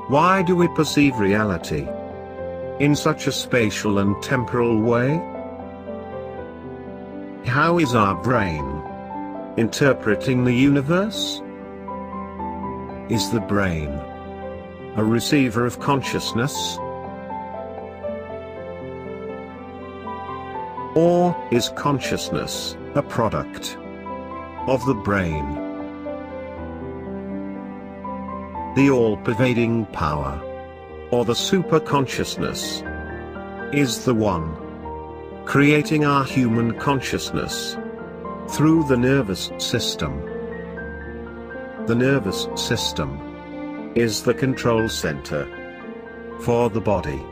Why do we perceive reality in such a spatial and temporal way? How is our brain interpreting the universe? Is the brain a receiver of consciousness? Or is consciousness a product of the brain? The all-pervading power, or the superconsciousness, is the one creating our human consciousness through the nervous system. The nervous system is the control center for the body.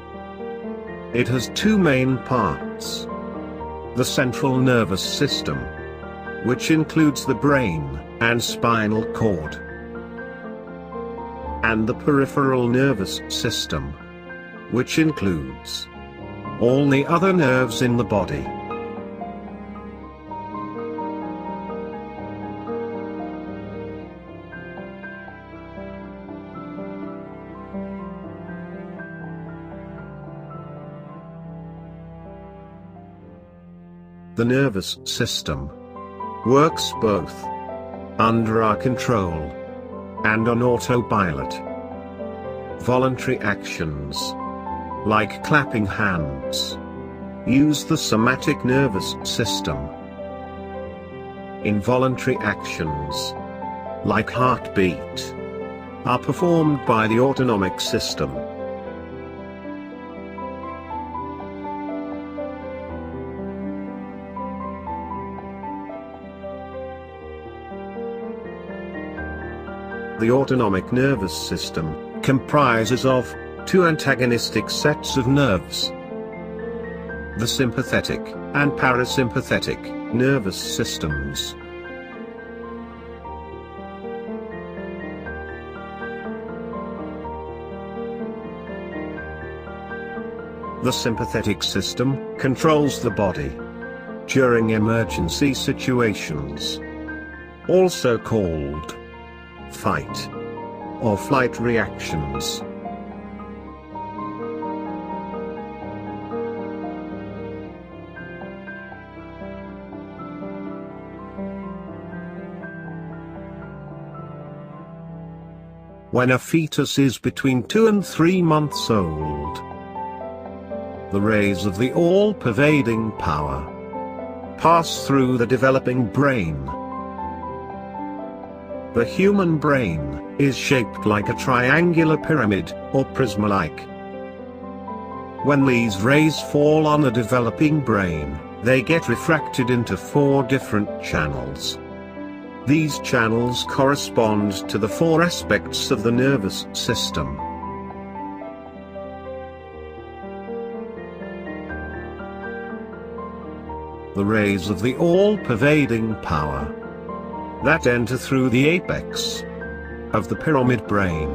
It has two main parts: the central nervous system, which includes the brain and spinal cord, and the peripheral nervous system, which includes all the other nerves in the body. The nervous system works both under our control and on autopilot. Voluntary actions, like clapping hands, use the somatic nervous system. Involuntary actions, like heartbeat, are performed by the autonomic system. The autonomic nervous system comprises of two antagonistic sets of nerves: the sympathetic and parasympathetic nervous systems. The sympathetic system controls the body during emergency situations, also called fight or flight reactions. When a fetus is between 2 and 3 months old, the rays of the all-pervading power pass through the developing brain. The human brain is shaped like a triangular pyramid, or prism-like. When these rays fall on a developing brain, they get refracted into 4 different channels. These channels correspond to the 4 aspects of the nervous system. The rays of the all-pervading power that enter through the apex of the pyramid brain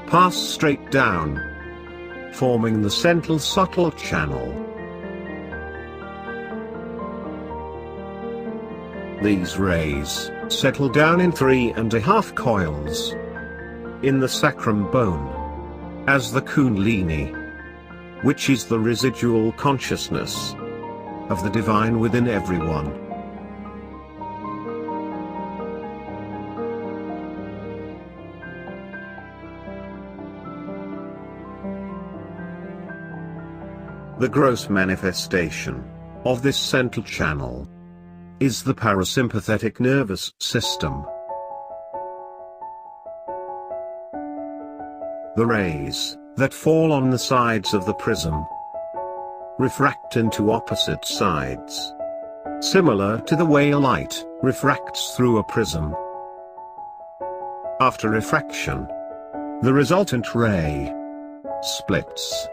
pass straight down, forming the central subtle channel. These rays settle down in 3½ coils in the sacrum bone as the kundalini, which is the residual consciousness of the divine within everyone. The gross manifestation of this central channel is the parasympathetic nervous system. The rays that fall on the sides of the prism refract into opposite sides, similar to the way light refracts through a prism. After refraction, the resultant ray splits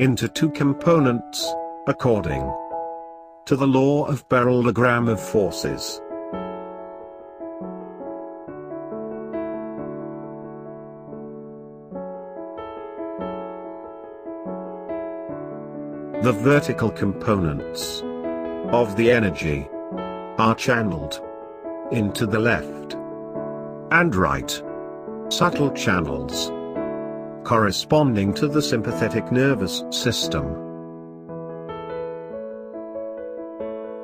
into 2 components, according to the law of parallelogram of forces. The vertical components of the energy are channeled into the left and right subtle channels corresponding to the sympathetic nervous system.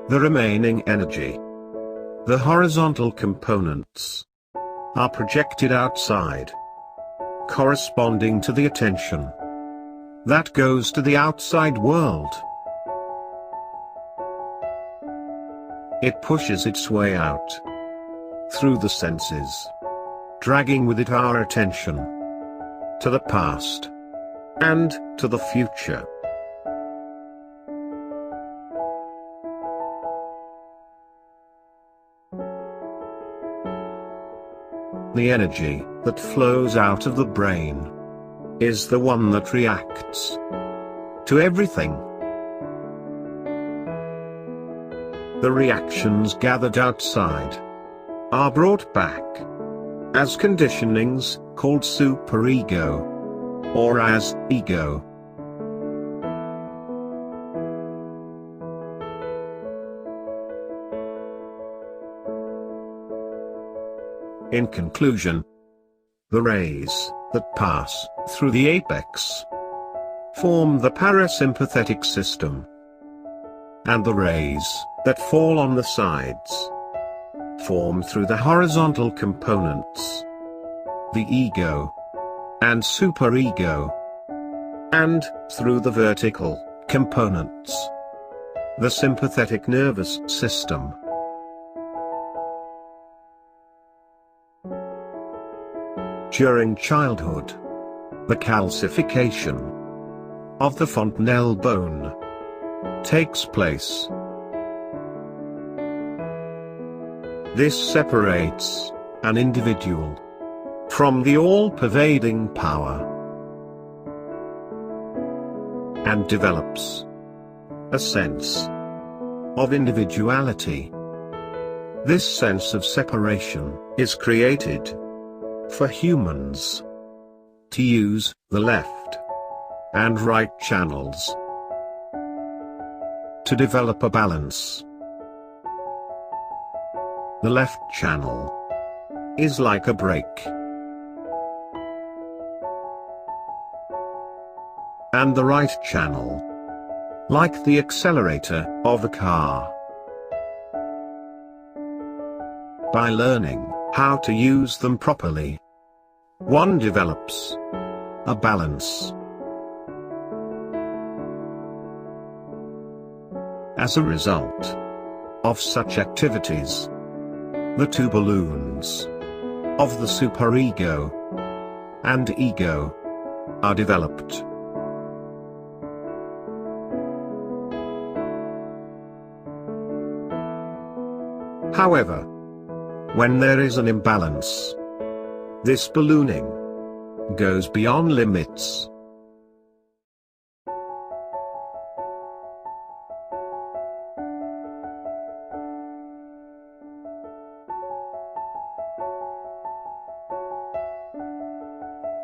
The remaining energy, the horizontal components, are projected outside, corresponding to the attention that goes to the outside world. It pushes its way out through the senses, dragging with it our attention to the past and to the future. The energy that flows out of the brain is the one that reacts to everything. The reactions gathered outside are brought back as conditionings called superego, or as ego. In conclusion, the rays that pass through the apex form the parasympathetic system, and the rays that fall on the sides form through the horizontal components, the ego and superego, and through the vertical components, the sympathetic nervous system. During childhood, the calcification of the fontanelle bone takes place. This separates an individual from the all-pervading power and develops a sense of individuality. This sense of separation is created for humans to use the left and right channels to develop a balance. The left channel is like a brake, and the right channel like the accelerator of a car. By learning how to use them properly, one develops a balance. As a result of such activities, the two balloons of the superego and ego are developed. However, when there is an imbalance, this ballooning goes beyond limits.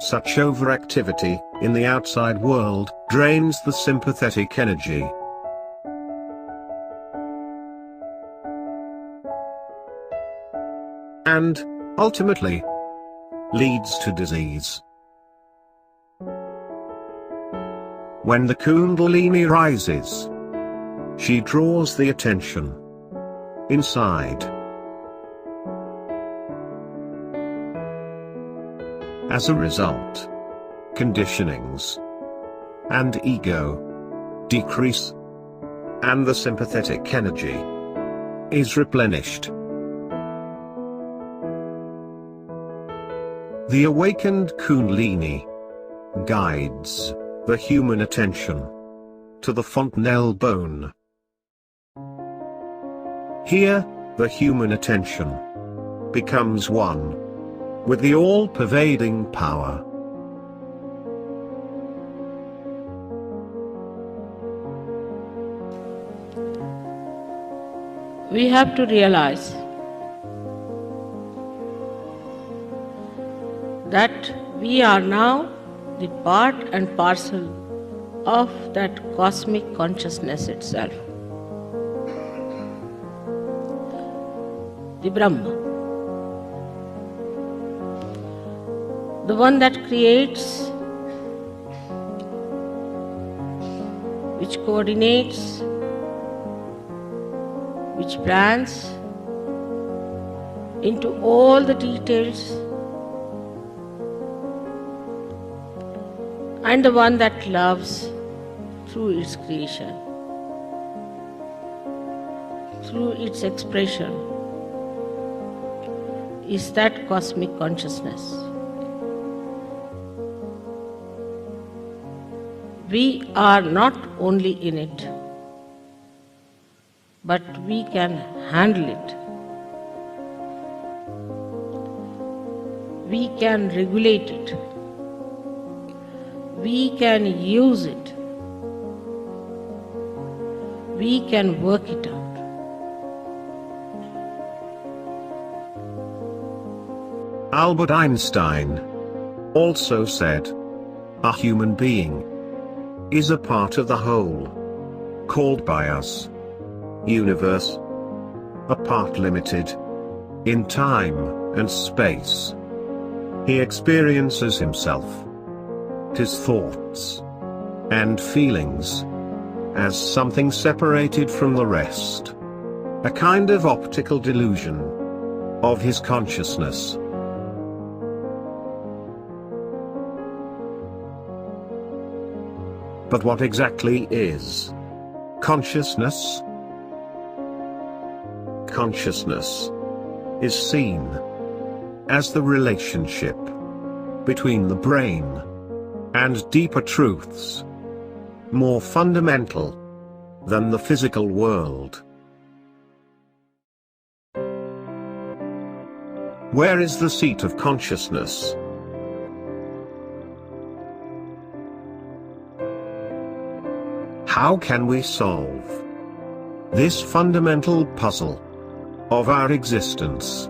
Such overactivity in the outside world drains the sympathetic energy. And, ultimately, leads to disease. When the Kundalini rises, she draws the attention inside. As a result, conditionings and ego decrease, and the sympathetic energy is replenished. The awakened Kundalini guides the human attention to the fontanelle bone. Here, the human attention becomes one with the all-pervading power. We have to realize that we are now the part and parcel of that cosmic consciousness itself, the Brahma, the one that creates which coordinates, which plans into all the details, and the one that loves through its creation, through its expression, is that cosmic consciousness. We are not only in it, but we can handle it. We can regulate it. We can use it. We can work it out. Albert Einstein also said, "A human being is a part of the whole, called by us universe, a part limited in time and space. He experiences himself, his thoughts and feelings, as something separated from the rest, a kind of optical delusion of his consciousness." But what exactly is consciousness? Consciousness is seen as the relationship between the brain and deeper truths, more fundamental than the physical world. Where is the seat of consciousness? How can we solve this fundamental puzzle of our existence?